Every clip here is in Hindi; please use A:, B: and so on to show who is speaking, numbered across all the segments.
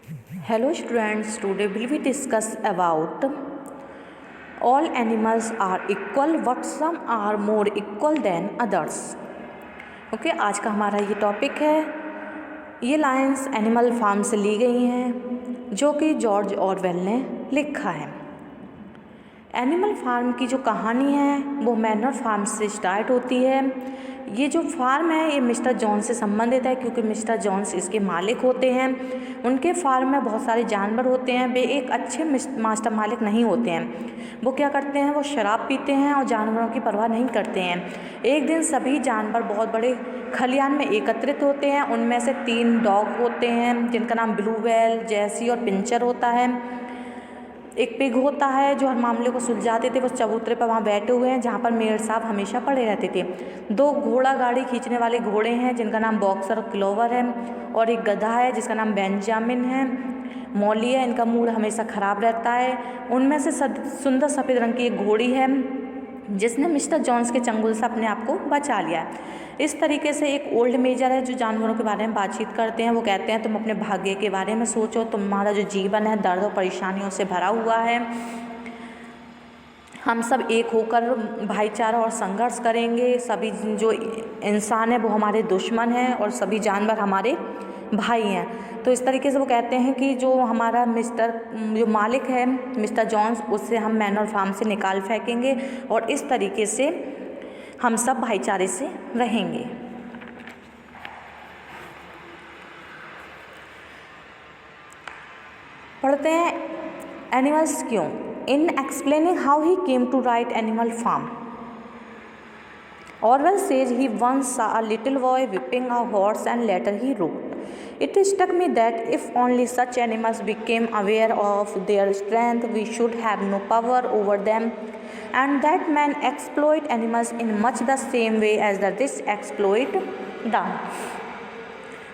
A: Hello students, today will we discuss about all animals are equal but some are more equal than others. Okay आज का हमारा ये टॉपिक है। ये लाइंस एनिमल फार्म से ली गई हैं जो कि जॉर्ज ऑरवेल ने लिखा है। एनिमल फार्म की जो कहानी है वो मैनर फार्म से स्टार्ट होती है। ये जो फार्म है ये मिस्टर जॉन्स से संबंधित है क्योंकि मिस्टर जॉन्स इसके मालिक होते हैं। उनके फार्म में बहुत सारे जानवर होते हैं। वे एक अच्छे मास्टर मालिक नहीं होते हैं। वो क्या करते हैं, वो शराब पीते हैं और जानवरों की परवाह नहीं करते हैं। एक दिन सभी जानवर बहुत बड़े खलियान में एकत्रित होते हैं। उनमें से 3 डॉग होते हैं जिनका नाम ब्लू वेल, जैसी और पिंचर होता है। एक पिग होता है जो हर मामले को सुलझाते थे। वो चबूतरे पर वहाँ बैठे हुए हैं जहाँ पर मेयर साहब हमेशा पड़े रहते थे। 2 घोड़ा गाड़ी खींचने वाले घोड़े हैं जिनका नाम बॉक्सर और क्लोवर है, और एक गधा है जिसका नाम बेंजामिन है। मॉली है, इनका मूड हमेशा ख़राब रहता है। उनमें से सुंदर सफ़ेद रंग की एक घोड़ी है जिसने मिस्टर जॉन्स के चंगुल से अपने आप को बचा लिया है। इस तरीके से एक ओल्ड मेजर है जो जानवरों के बारे में बातचीत करते हैं। वो कहते हैं तुम अपने भाग्य के बारे में सोचो, तुम्हारा जो जीवन है दर्द और परेशानियों से भरा हुआ है। हम सब एक होकर भाईचारा और संघर्ष करेंगे। सभी जो इंसान है वो हमारे दुश्मन हैं और सभी जानवर हमारे भाई हैं। तो इस तरीके से वो कहते हैं कि जो हमारा जो मालिक है मिस्टर जॉन्स, उससे हम मैनर फार्म से निकाल फेंकेंगे और इस तरीके से हम सब भाईचारे से रहेंगे। पढ़ते हैं एनिमल्स क्यों। In explaining how he came to write Animal Farm, Orwell says he once saw a little boy whipping a horse and later he wrote, "It struck me that if only such animals became aware of their strength, we should have no power over them, and that men exploit animals in much the same way as the rich exploit them."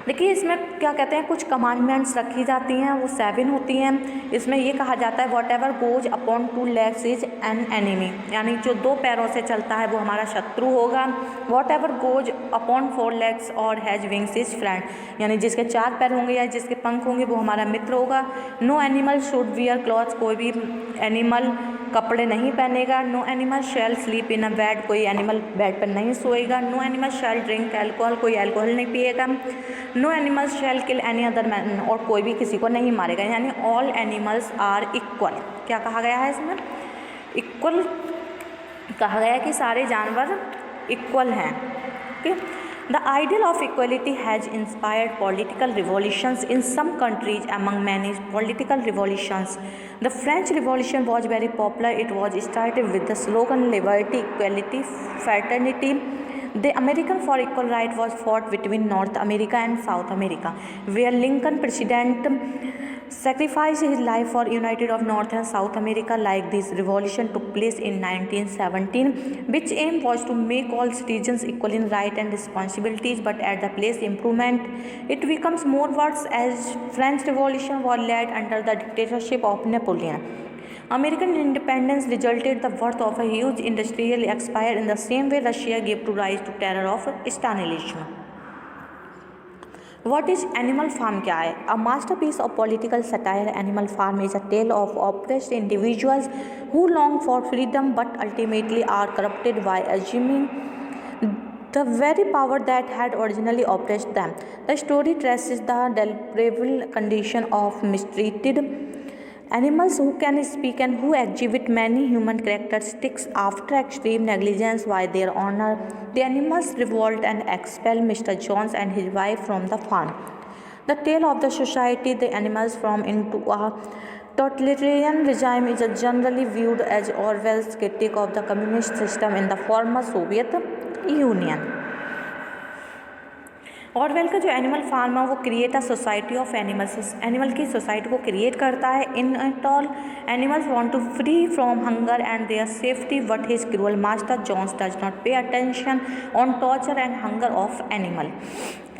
A: देखिए इसमें क्या कहते हैं, कुछ कमांडमेंट्स रखी जाती हैं, वो 7 होती हैं। इसमें ये कहा जाता है what ever goes upon 2 legs is an enemy, यानी जो 2 पैरों से चलता है वो हमारा शत्रु होगा। What ever goes upon 4 legs और हैज विंग्स इज फ्रेंड, यानी जिसके 4 पैर होंगे या जिसके पंख होंगे वो हमारा मित्र होगा। No animal should wear clothes, कोई भी एनिमल कपड़े नहीं पहनेगा। No animal shall sleep in a bed, कोई एनिमल बेड पर नहीं सोएगा। No animal shall drink alcohol, कोई एल्कोहल नहीं पिएगा। No animals shall kill any other man, और कोई भी किसी को नहीं मारेगा। यानी ऑल एनिमल्स आर इक्वल। क्या कहा गया है इसमें, इक्वल कहा गया है कि सारे जानवर इक्वल हैं। Okay, the ideal of equality has inspired political revolutions in some countries among many political revolutions. The French Revolution was very popular. It was started with the slogan liberty, equality, fraternity. The American for equal right was fought between North America and South America, where Lincoln President sacrificed his life for unity of North and South America. Like this revolution took place in 1917, which aim was to make all citizens equal in right and responsibilities, but at the place improvement, it becomes more worse as French Revolution was led under the dictatorship of Napoleon. American independence resulted the birth of a huge industrial empire in the same way Russia gave to rise to terror of Stalinism. What is Animal Farm क्या है? A masterpiece of political satire, Animal Farm is a tale of oppressed individuals who long for freedom but ultimately are corrupted by assuming the very power that had originally oppressed them. The story traces the deplorable condition of mistreated animals who can speak and who exhibit many human characteristics. After extreme negligence by their owner, the animals revolt and expel Mr. Jones and his wife from the farm. The tale of the society the animals from into a totalitarian regime is generally viewed as Orwell's critique of the communist system in the former Soviet Union. Orwell का जो एनिमल फार्म है वो create a society of animals, animal की सोसाइटी को क्रिएट करता है। In it all animals want to free from hunger and their safety, but his cruel master Jones does not pay attention on torture and hunger of animal.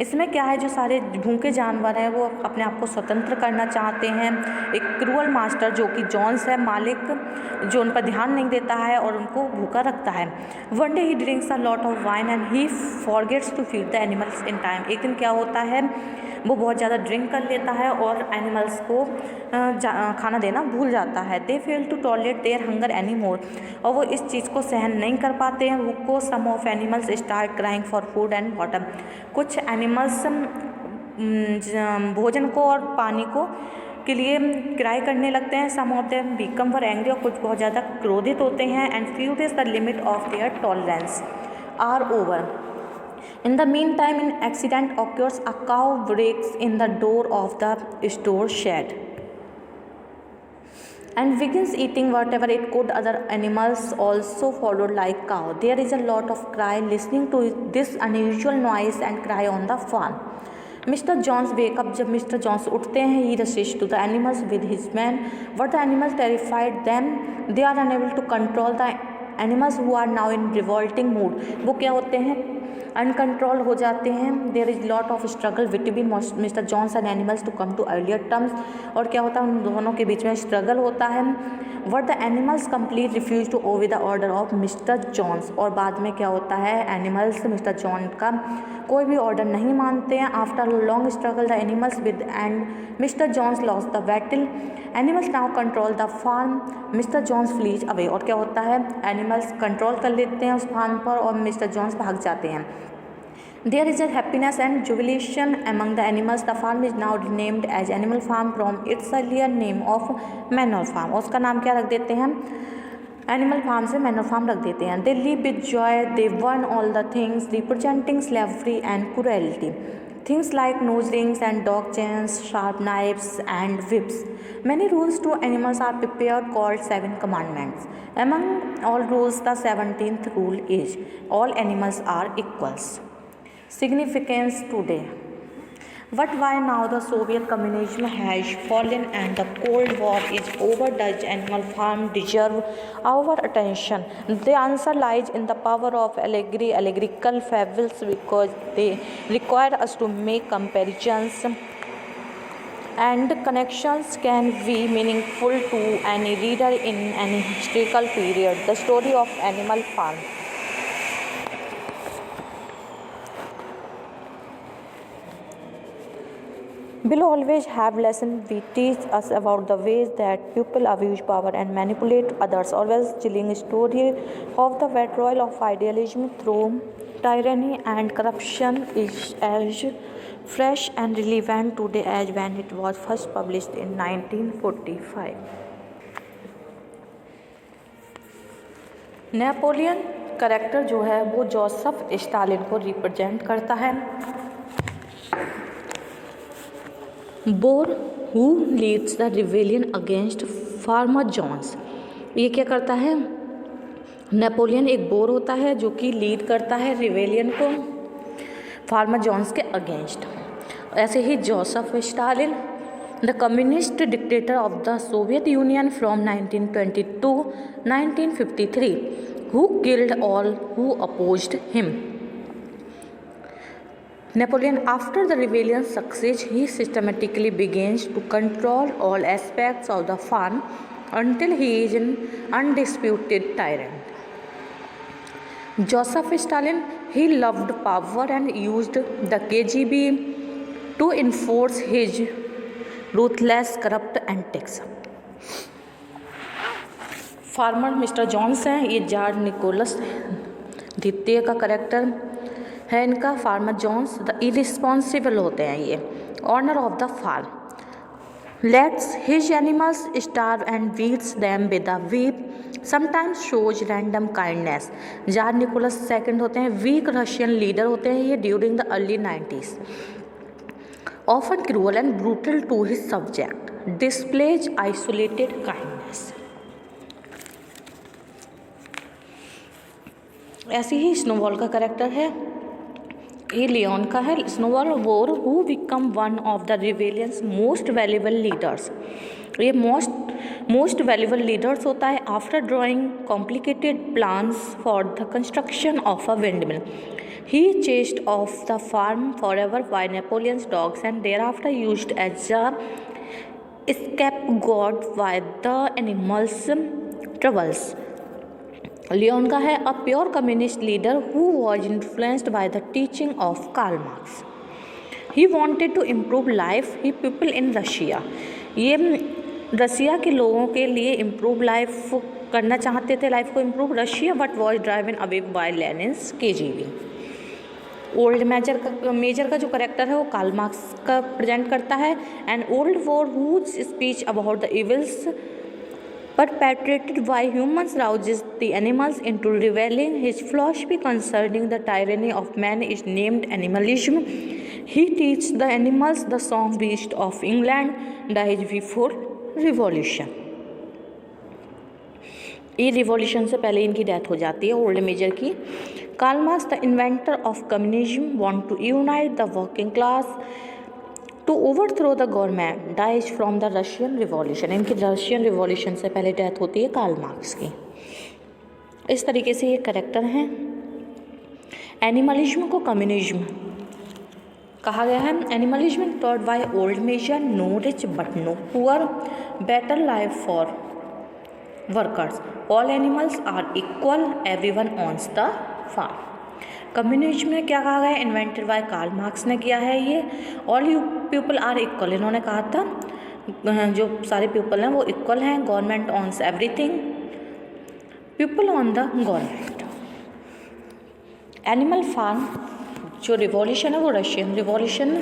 A: इसमें क्या है, जो सारे भूखे जानवर हैं वो अपने आप को स्वतंत्र करना चाहते हैं। एक क्रूअल मास्टर जो कि जॉन्स है, मालिक, जो उन पर ध्यान नहीं देता है और उनको भूखा रखता है। One day he drinks a lot of wine and he forgets to feed the animals in time. एक दिन क्या होता है, वो बहुत ज़्यादा ड्रिंक कर लेता है और एनिमल्स को खाना देना भूल जाता है। They fail to tolerate their hunger any more, और वो इस चीज़ को सहन नहीं कर पाते हैं भूख को। Some of animals start crying for food and water. कुछ एनिमल्स भोजन को और पानी को के लिए क्राई करने लगते हैं। Some of them become for angry, और कुछ बहुत ज़्यादा क्रोधित होते हैं। And few days the limit of their tolerance are over. In the meantime, an accident occurs. A cow breaks in the door of the store shed and begins eating whatever it could. Other animals also followed like cow. There is a lot of cry listening to this unusual noise and cry on the farm. Mr. Jones wake up. जब Mr. Jones उठते हैं, he rushes to the animals with his men, but the animals terrified them. They are unable to control the animals who are now in revolting mood. वो क्या होते हैं, अनकंट्रोल हो जाते हैं। There is lot of struggle between mister Jones and animals to come to earlier terms. और क्या होता है, उन दोनों के बीच में स्ट्रगल होता है। But the animals complete refuse to obey the order of mister Jones. और बाद में क्या होता है, एनिमल्स मिस्टर जॉन का कोई भी ऑर्डर नहीं मानते हैं। After long struggle the animals with and mister Jones lost the battle. Animals now control the farm. Mister Jones flees away. और क्या होता है, एनिमल्स कंट्रोल कर लेते हैं उस फार्म पर और मिस्टर जॉन्स भाग जाते हैं। There is a happiness and jubilation among the animals. The farm is now renamed as Animal Farm from its earlier name of Manor Farm. उसका नाम क्या रख देते हैं, एनिमल फार्म से मैनर फार्म रख देते हैं। They live with joy. They won all the things representing slavery and cruelty. Things like nose rings and dog chains, sharp knives and whips. Many rules to animals are prepared called 7 commandments. Among all rules, the 17th rule is all animals are equals. Significance today. But why now the Soviet communism has fallen and the Cold War is over, does Animal Farm deserve our attention? The answer lies in the power of allegorical fables, because they require us to make comparisons and connections can be meaningful to any reader in any historical period. The story of Animal Farm. Will always have lessons we teach us about the ways that people abuse power and manipulate others. Orwell's chilling story of the vitriol of idealism through tyranny and corruption is as fresh and relevant today as when it was first published in 1945. Napoleon character जो है वो जोसेफ स्टालिन को रिप्रेजेंट करता है। Boar who leads the rebellion against farmer Jones. ये क्या करता है, नेपोलियन एक बोर होता है जो कि लीड करता है रिवेलियन को फार्मर जॉन्स के अगेंस्ट। ऐसे ही Joseph Stalin, the communist dictator of the Soviet Union from 1920 to 1953, who killed all who opposed him. Napoleon, after the rebellion's success, he systematically begins to control all aspects of the farm until he is an undisputed tyrant. Joseph Stalin, he loved power and used the KGB to enforce his ruthless, corrupt antics. Farmer mister Jones हैं, ये जार निकोलस द्वितीय का करेक्टर है इनका। फार्मर जॉन्स द इरिस्पॉन्सिबल होते हैं, ये owner of the farm, lets his animals starve and beats them with a whip, sometimes shows random kindness. Tsar Nicholas second होते हैं, वीक रशियन लीडर होते हैं ये during the early 90s, often cruel and brutal to his subject, displays isolated kindness. ऐसे ही स्नोबॉल का करेक्टर है, ये लियोन का है। स्नोबॉल वोर who become one of the rebellions most valuable leaders. ये मोस्ट वैल्यूएबल लीडर्स होता है after drawing complicated plans for the construction of a windmill. He chased off the farm forever by Napoleon's dogs and thereafter used as a scapegoat by the animals' troubles. Leon का है a pure communist leader who was influenced by the teaching of Karl Marx. He wanted to improve life he people in Russia. ये रसिया के लोगों के लिए इम्प्रूव लाइफ करना चाहते थे, लाइफ को improve Russia, but was driven away by Lenin's KGB. Old major का जो करेक्टर है वो कार्ल मार्क्स का प्रेजेंट करता है। And old boar whose speech about the evils perpetrated by humans rouses the animals into rebelling. His philosophy concerning the tyranny of man is named animalism. He teaches the animals the song beast of England died before revolution. ये रिवॉल्यूशन से पहले इनकी डेथ हो जाती है ओल्ड मेजर की। Karl Marx the inventor of communism want to unite the working class to overthrow the government dies from the Russian revolution. इनकी रशियन रिवॉल्यूशन से पहले डेथ होती है कार्ल मार्क्स की। इस तरीके से ये करेक्टर हैं। एनिमलिज्म को कम्युनिज्म कहा गया है। Animalism taught by Old Major, no rich but no poor, better life for workers, all animals are equal, everyone owns the farm. Communism में क्या कहा गया, इन्वेंटेड बाय कार्ल मार्क्स ने किया है ये। All you people are equal, इन्होंने कहा था जो सारे पीपल हैं वो इक्वल हैं। Government owns everything, people on the government. Animal Farm जो रिवॉल्यूशन है वो Russian revolution.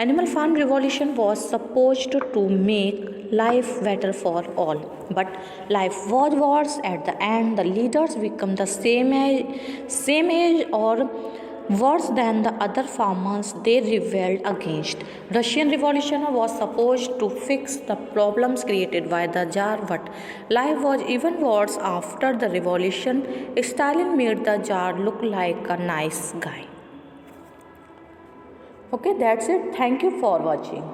A: Animal Farm revolution was supposed to make life better for all, but life was worse at the end. The leaders become the same age or worse than the other farmers they rebelled against. Russian Revolution was supposed to fix the problems created by the Tsar, but life was even worse after the revolution. Stalin made the Tsar look like a nice guy. Okay, that's it. Thank you for watching.